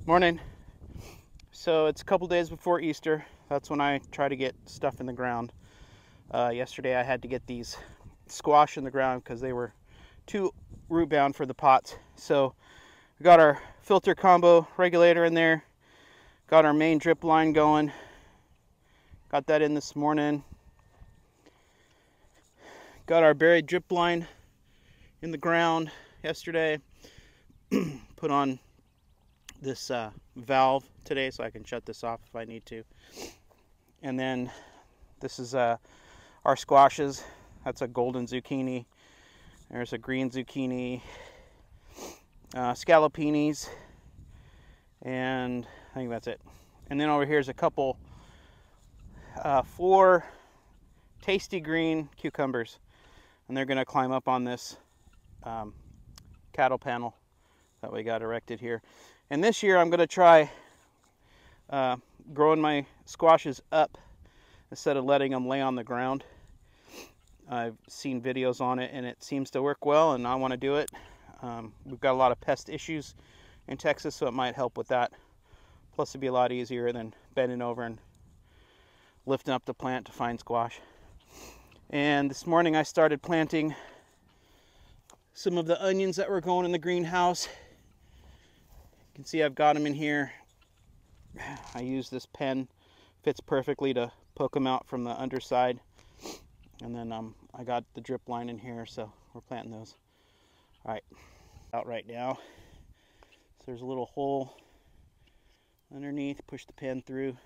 Morning. So it's a couple days before Easter. That's when I try to get stuff in the ground. Yesterday I had to get these squash in the ground because they were too root bound for the pots. So we got our filter combo regulator in there. Got our main drip line going. Got that in this morning. Got our buried drip line in the ground yesterday. Put on this valve today so I can shut this off if I need to. And then this is our squashes. That's a golden zucchini. There's a green zucchini, scallopinis, and I think that's it. And then over here is a couple 4 tasty green cucumbers, and they're going to climb up on this cattle panel that we got erected here. And this year I'm going to try growing my squashes up instead of letting them lay on the ground. I've seen videos on it and it seems to work well, and I want to do it. We've got a lot of pest issues in Texas, so it might help with that. Plus it'd be a lot easier than bending over and lifting up the plant to find squash. And this morning I started planting some of the onions that were going in the greenhouse. You can see I've got them in here. I use this pen, fits perfectly to poke them out from the underside. And then I got the drip line in here, so we're planting those. All right, out right now. So there's a little hole underneath, push the pen through.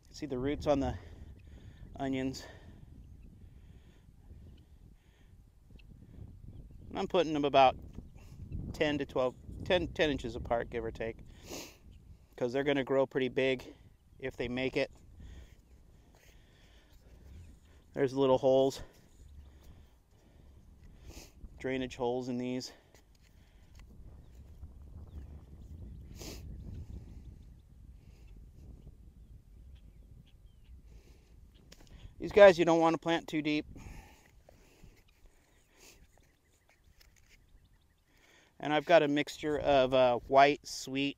See the roots on the onions. I'm putting them about 10 inches apart, give or take, because they're going to grow pretty big if they make it. There's little holes, drainage holes in these. These guys you don't want to plant too deep. And I've got a mixture of white, sweet,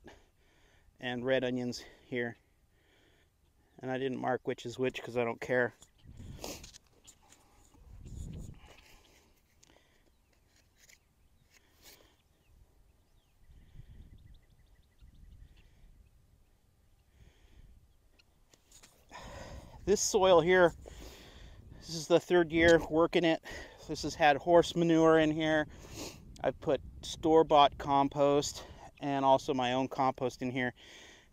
and red onions here. And I didn't mark which is which because I don't care. This soil here, this is the 3rd year working it. This has had horse manure in here. I've put store-bought compost and also my own compost in here,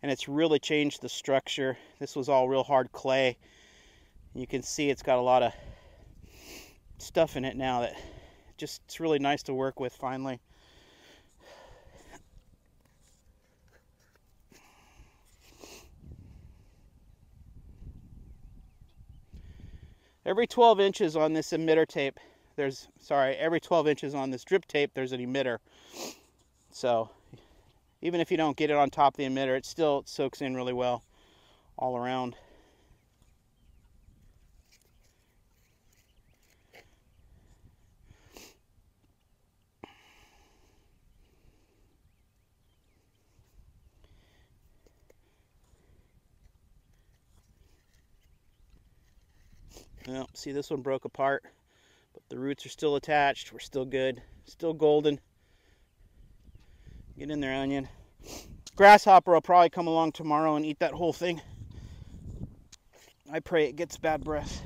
and it's really changed the structure. This was all real hard clay. You can see it's got a lot of stuff in it now that it's really nice to work with finally. Every 12 inches on this emitter tape, every 12 inches on this drip tape, there's an emitter. So even if you don't get it on top of the emitter, it still soaks in really well all around. Well, see, this one broke apart, but the roots are still attached. We're still good, still golden. Get in there, onion. Grasshopper will probably come along tomorrow and eat that whole thing. I pray it gets bad breath.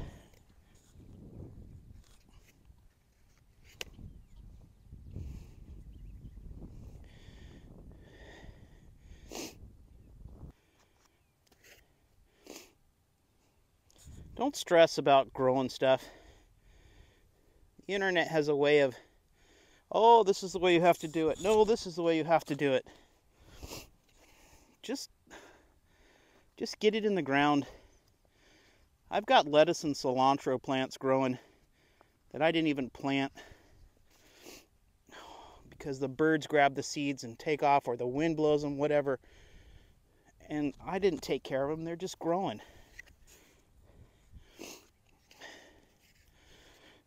Don't stress about growing stuff. The internet has a way of, oh, this is the way you have to do it. No, this is the way you have to do it. Just get it in the ground. I've got lettuce and cilantro plants growing that I didn't even plant because the birds grab the seeds and take off, or the wind blows them, whatever. And I didn't take care of them. They're just growing.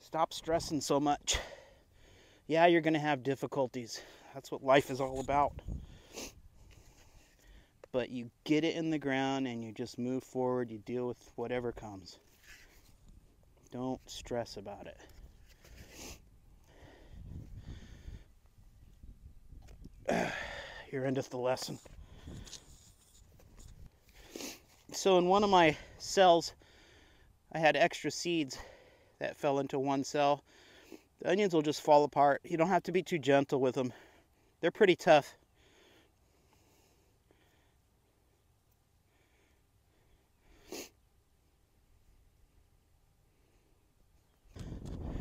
Stop stressing so much. Yeah, you're going to have difficulties. That's what life is all about. but you get it in the ground and you just move forward. You deal with whatever comes. Don't stress about it. You're into the lesson. So in one of my cells, I had extra seeds that fell into one cell. The onions will just fall apart. You don't have to be too gentle with them. They're pretty tough.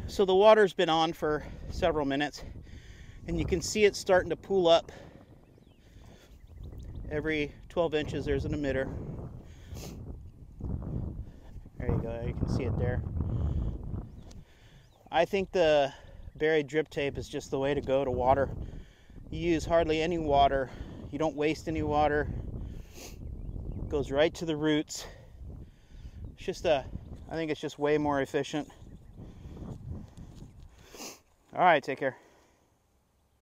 So the water's been on for several minutes, and you can see it starting to pool up. Every 12 inches there's an emitter. There you go, you can see it there. I think the buried drip tape is just the way to go to water. You use hardly any water. You don't waste any water. It goes right to the roots. It's just I think it's just way more efficient. All right, take care.